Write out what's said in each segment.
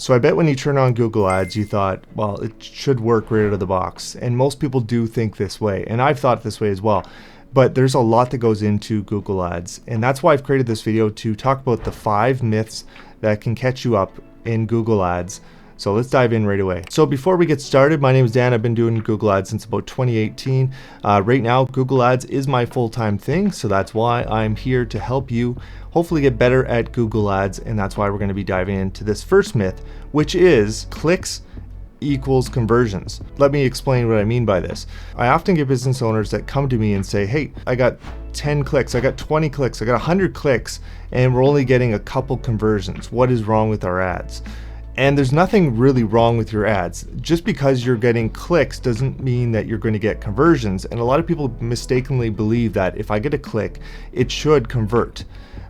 So I bet when you turn on Google Ads, you thought, well, it should work right out of the box. And most people do think this way. And I've thought this way as well. But there's a lot that goes into Google Ads. And that's why I've created this video to talk about the 5 myths that can catch you up in Google Ads. So let's dive in right away. So before we get started, my name is Dan. I've been doing Google Ads since about 2018. Right now, Google Ads is my full-time thing. So that's why I'm here to help you hopefully get better at Google Ads. And that's why we're going to be diving into this first myth, which is clicks equals conversions. Let me explain what I mean by this. I often get business owners that come to me and say, hey, I got 10 clicks, I got 20 clicks, I got 100 clicks, and we're only getting a couple conversions. What is wrong with our ads? And there's nothing really wrong with your ads. Just because you're getting clicks doesn't mean that you're going to get conversions. And a lot of people mistakenly believe that if I get a click, it should convert.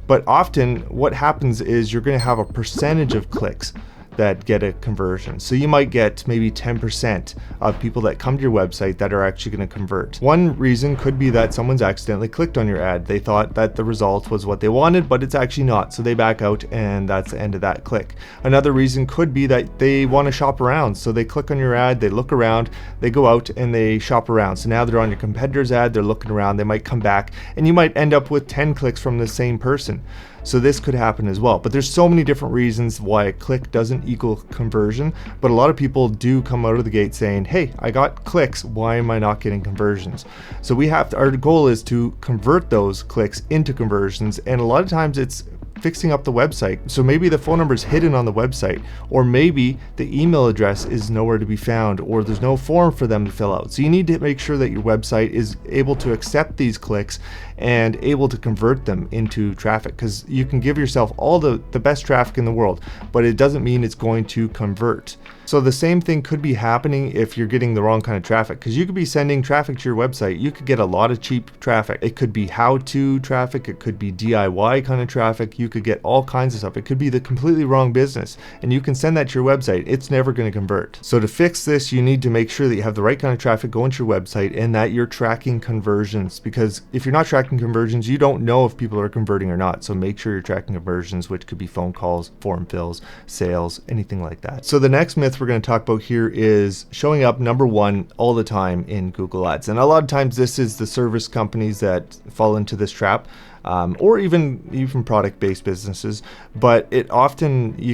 But often what happens is you're going to have a percentage of clicks that get a conversion. So you might get maybe 10% of people that come to your website that are actually going to convert. One reason could be that someone's accidentally clicked on your ad. They thought that the result was what they wanted, but it's actually not. So they back out and that's the end of that click. Another reason could be that they want to shop around. So they click on your ad, they look around, they go out and they shop around. So now they're on your competitor's ad, they're looking around, they might come back and you might end up with 10 clicks from the same person. So this could happen as well. But there's so many different reasons why a click doesn't equal conversion. But a lot of people do come out of the gate saying, hey, I got clicks, why am I not getting conversions? So our goal is to convert those clicks into conversions. And a lot of times it's fixing up the website. So maybe the phone number is hidden on the website, or maybe the email address is nowhere to be found, or there's no form for them to fill out. So you need to make sure that your website is able to accept these clicks and able to convert them into traffic, because you can give yourself all the best traffic in the world, but it doesn't mean it's going to convert. So the same thing could be happening if you're getting the wrong kind of traffic, because you could be sending traffic to your website. You could get a lot of cheap traffic. It could be how-to traffic. It could be DIY kind of traffic. You could get all kinds of stuff. It could be the completely wrong business, and you can send that to your website. It's never going to convert. So to fix this, you need to make sure that you have the right kind of traffic going to your website and that you're tracking conversions, because if you're not tracking conversions, you don't know if people are converting or not. So make sure you're tracking conversions, which could be phone calls, form fills, sales, anything like that. So the next myth we're going to talk about here is showing up number 1 all the time in Google Ads. And a lot of times this is the service companies that fall into this trap, or even product-based businesses. But you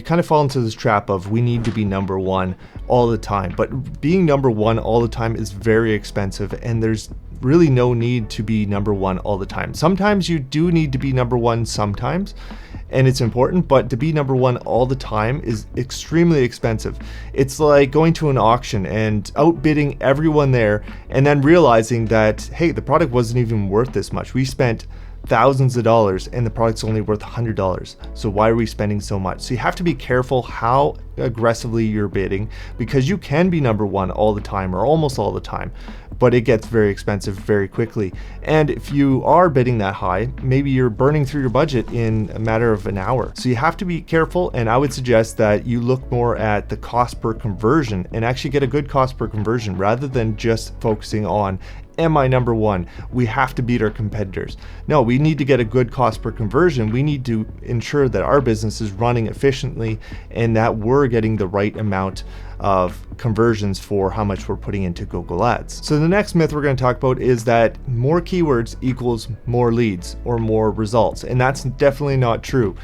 kind of fall into this trap of we need to be number 1 all the time. But being number 1 all the time is very expensive, and there's really no need to be number 1 all the time. Sometimes you do need to be number 1 sometimes, and it's important, but to be number 1 all the time is extremely expensive. It's like going to an auction and outbidding everyone there and then realizing that, hey, the product wasn't even worth this much. We spent thousands of dollars and the product's only worth $100. So why are we spending so much? So you have to be careful how aggressively you're bidding, because you can be number 1 all the time or almost all the time, but it gets very expensive very quickly. And if you are bidding that high, maybe you're burning through your budget in a matter of an hour. So you have to be careful, and I would suggest that you look more at the cost per conversion and actually get a good cost per conversion rather than just focusing on, am I number 1? We have to beat our competitors. No, we need to get a good cost per conversion. We need to ensure that our business is running efficiently and that we're getting the right amount of conversions for how much we're putting into Google Ads. So the next myth we're going to talk about is that more keywords equals more leads or more results. And that's definitely not true.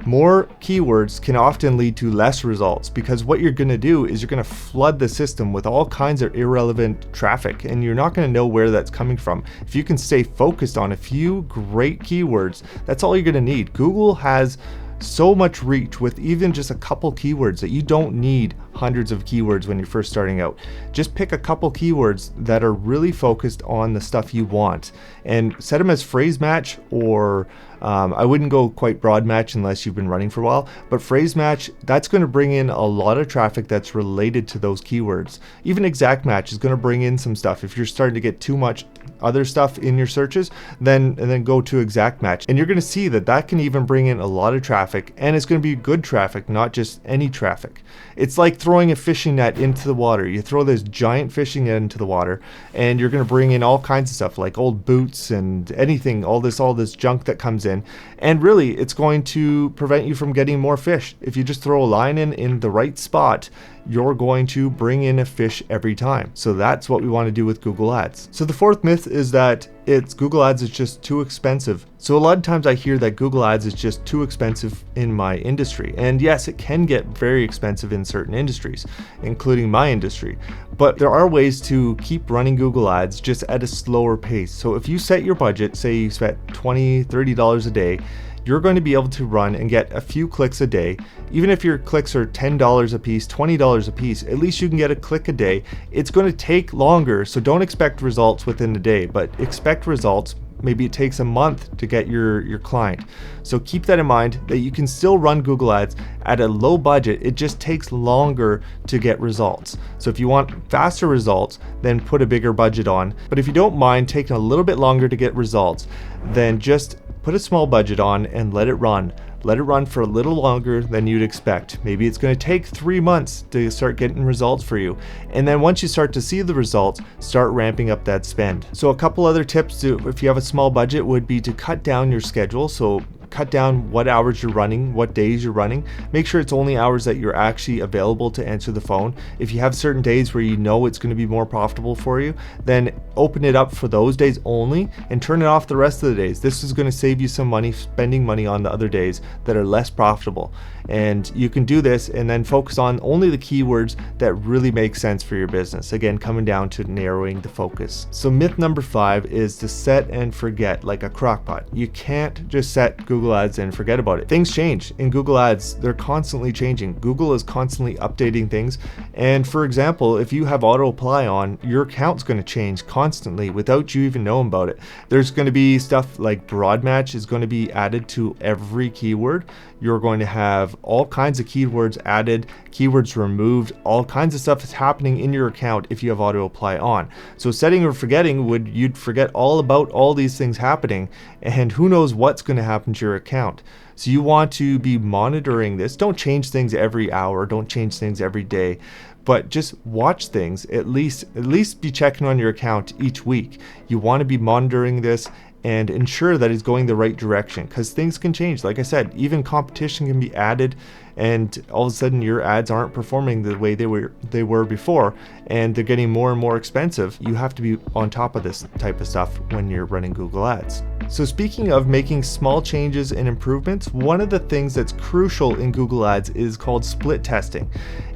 More keywords can often lead to less results, because what you're going to do is you're going to flood the system with all kinds of irrelevant traffic, and you're not going to know where that's coming from. If you can stay focused on a few great keywords, that's all you're going to need. Google has so much reach with even just a couple keywords that you don't need hundreds of keywords when you're first starting out. Just pick a couple keywords that are really focused on the stuff you want and set them as phrase match, or I wouldn't go quite broad match unless you've been running for a while, but phrase match, that's going to bring in a lot of traffic that's related to those keywords. Even exact match is going to bring in some stuff. If you're starting to get too much other stuff in your searches, then go to exact match, and you're going to see that can even bring in a lot of traffic, and it's going to be good traffic, not just any traffic. It's like throwing a fishing net into the water. You throw this giant fishing net into the water, and you're going to bring in all kinds of stuff like old boots and anything, all this junk that comes in, and really it's going to prevent you from getting more fish. If you just throw a line in the right spot, you're going to bring in a fish every time. So that's what we want to do with Google Ads. So the fourth myth is that Google Ads is just too expensive. So a lot of times I hear that Google Ads is just too expensive in my industry. And yes, it can get very expensive in certain industries, including my industry. But there are ways to keep running Google Ads just at a slower pace. So if you set your budget, say you spent $20, $30 a day, you're going to be able to run and get a few clicks a day. Even if your clicks are $10 a piece, $20 a piece, at least you can get a click a day. It's going to take longer, so don't expect results within a day, but expect results. Maybe it takes a month to get your client. So keep that in mind, that you can still run Google Ads at a low budget. It just takes longer to get results. So if you want faster results, then put a bigger budget on. But if you don't mind taking a little bit longer to get results, then just put a small budget on and let it run. Let it run for a little longer than you'd expect. Maybe it's going to take 3 months to start getting results for you. And then once you start to see the results, start ramping up that spend. So a couple other tips if you have a small budget would be to cut down your schedule. So cut down what hours you're running, what days you're running. Make sure it's only hours that you're actually available to answer the phone. If you have certain days where you know it's going to be more profitable for you, then open it up for those days only and turn it off the rest of the days. This is going to save you some money spending money on the other days that are less profitable. And you can do this and then focus on only the keywords that really make sense for your business. Again, coming down to narrowing the focus. So myth number 5 is to set and forget like a crock pot. You can't just set Google Ads and forget about it. Things change in Google Ads. They're constantly changing. Google is constantly updating things. And for example, if you have auto apply on, your account's going to change constantly without you even knowing about it. There's going to be stuff like broad match is going to be added to every keyword. You're going to have all kinds of keywords added, keywords removed, all kinds of stuff is happening in your account if you have auto apply on. So setting or forgetting you'd forget all about all these things happening, and who knows what's going to happen to your account. So you want to be monitoring this. Don't change things every hour, don't change things every day, but just watch things. At least be checking on your account each week. You want to be monitoring this and ensure that it's going the right direction, because things can change. Like I said, even competition can be added and all of a sudden your ads aren't performing the way they were before, and they're getting more and more expensive. You have to be on top of this type of stuff when you're running Google Ads. So speaking of making small changes and improvements, one of the things that's crucial in Google Ads is called split testing.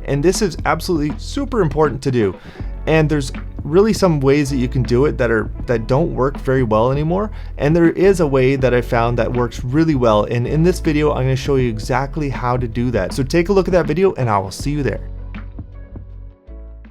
And this is absolutely super important to do. And there's really some ways that you can do it that don't work very well anymore. And there is a way that I found that works really well. And in this video, I'm going to show you exactly how to do that. So take a look at that video and I will see you there.